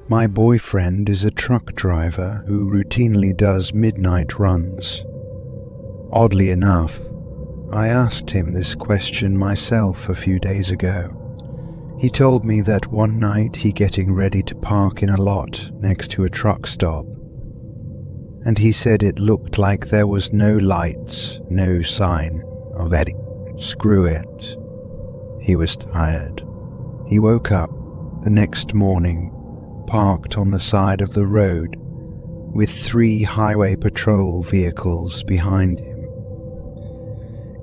My boyfriend is a truck driver who routinely does midnight runs. Oddly enough, I asked him this question myself a few days ago. He told me that one night he getting ready to park in a lot next to a truck stop, and he said it looked like there was no lights, no sign of any. Screw it. He was tired. He woke up the next morning, parked on the side of the road, with 3 highway patrol vehicles behind him.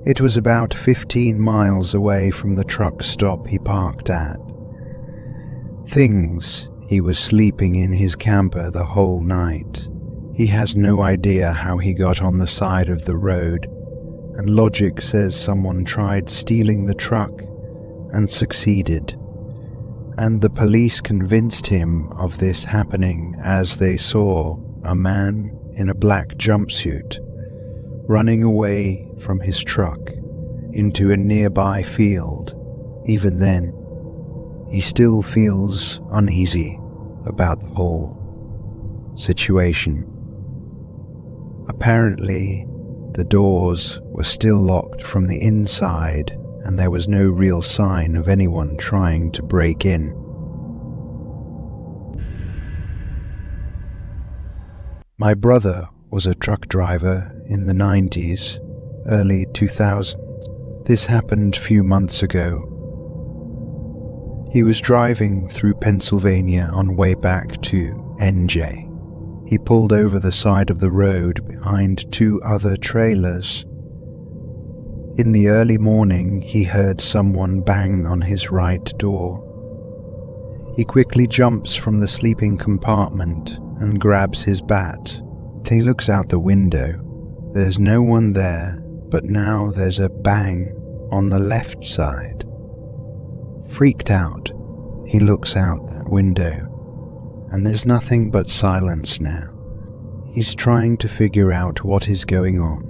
It was about 15 miles away from the truck stop he parked at. He was sleeping in his camper the whole night. He has no idea how he got on the side of the road, and logic says someone tried stealing the truck and succeeded. And the police convinced him of this happening as they saw a man in a black jumpsuit running away from his truck into a nearby field. Even then, he still feels uneasy about the whole situation. Apparently, the doors were still locked from the inside, and there was no real sign of anyone trying to break in. My brother was a truck driver in the 90s, early 2000s. This happened a few months ago. He was driving through Pennsylvania on way back to NJ. He pulled over the side of the road behind 2 other trailers. In the early morning, he heard someone bang on his right door. He quickly jumps from the sleeping compartment and grabs his bat. He looks out the window. There's no one there, but now there's a bang on the left side. Freaked out, he looks out that window, and there's nothing but silence now. He's trying to figure out what is going on.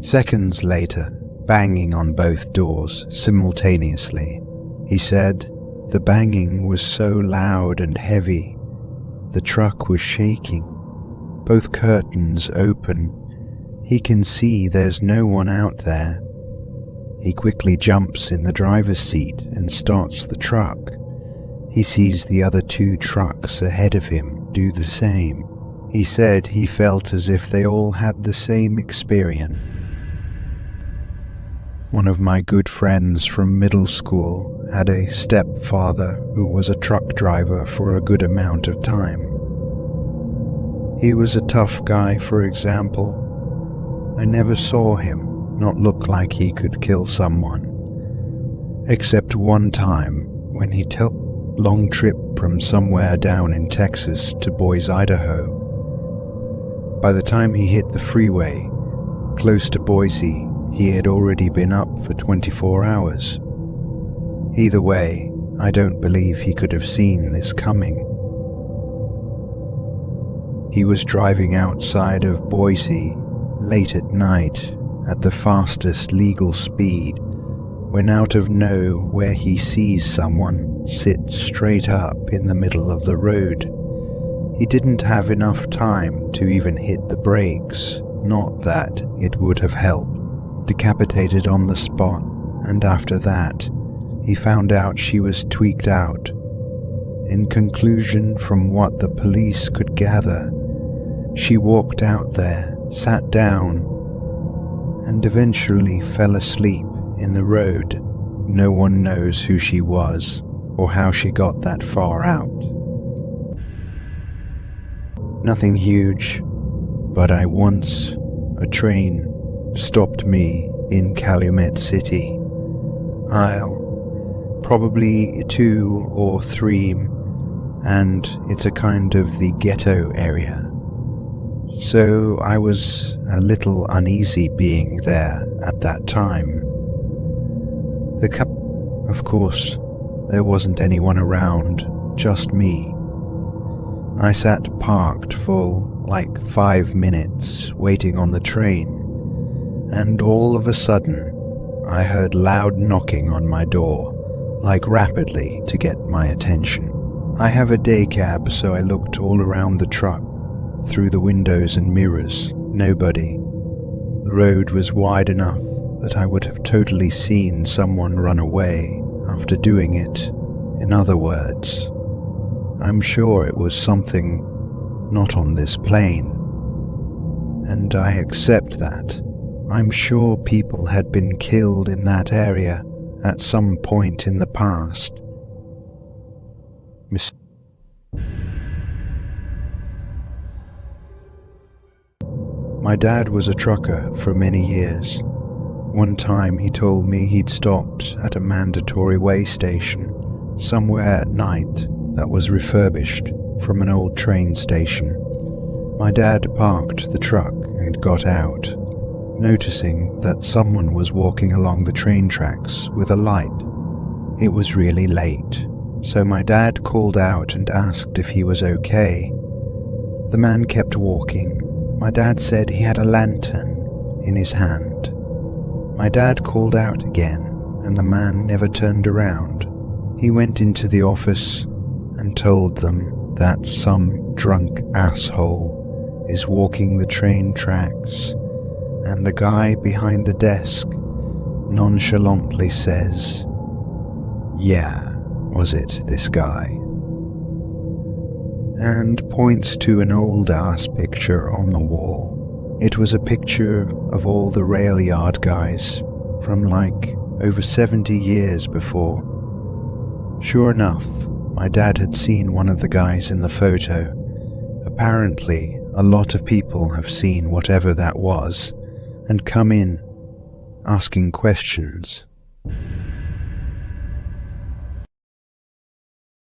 Seconds later, banging on both doors simultaneously. He said the banging was so loud and heavy, the truck was shaking. Both curtains open. He can see there's no one out there. He quickly jumps in the driver's seat and starts the truck. He sees the other 2 trucks ahead of him do the same. He said he felt as if they all had the same experience. One of my good friends from middle school had a stepfather who was a truck driver for a good amount of time. He was a tough guy, for example. I never saw him not look like he could kill someone, except one time when he took a long trip from somewhere down in Texas to Boise, Idaho. By the time he hit the freeway, close to Boise, he had already been up for 24 hours. Either way, I don't believe he could have seen this coming. He was driving outside of Boise late at night at the fastest legal speed when out of nowhere he sees someone sit straight up in the middle of the road. He didn't have enough time to even hit the brakes, not that it would have helped. Decapitated on the spot, and after that, he found out she was tweaked out. In conclusion, from what the police could gather, she walked out there, sat down, and eventually fell asleep in the road. No one knows who she was or how she got that far out. Nothing huge, but a train stopped me in Calumet City. Aisle, probably 2 or 3, and it's a kind of the ghetto area. So I was a little uneasy being there at that time. Of course, there wasn't anyone around, just me. I sat parked for like 5 minutes waiting on the train, and all of a sudden I heard loud knocking on my door, like rapidly to get my attention. I have a day cab, so I looked all around the truck, through the windows and mirrors. Nobody. The road was wide enough that I would have totally seen someone run away after doing it. In other words, I'm sure it was something not on this plane. And I accept that. I'm sure people had been killed in that area at some point in the past. My dad was a trucker for many years. One time he told me he'd stopped at a mandatory way station somewhere at night that was refurbished from an old train station. My dad parked the truck and got out, noticing that someone was walking along the train tracks with a light. It was really late, so my dad called out and asked if he was okay. The man kept walking. My dad said he had a lantern in his hand. My dad called out again, and the man never turned around. He went into the office and told them that some drunk asshole is walking the train tracks, and the guy behind the desk nonchalantly says, "Yeah, was it this guy?" and points to an old-ass picture on the wall. It was a picture of all the rail yard guys from like over 70 years before. Sure enough, my dad had seen one of the guys in the photo. Apparently, a lot of people have seen whatever that was and come in asking questions.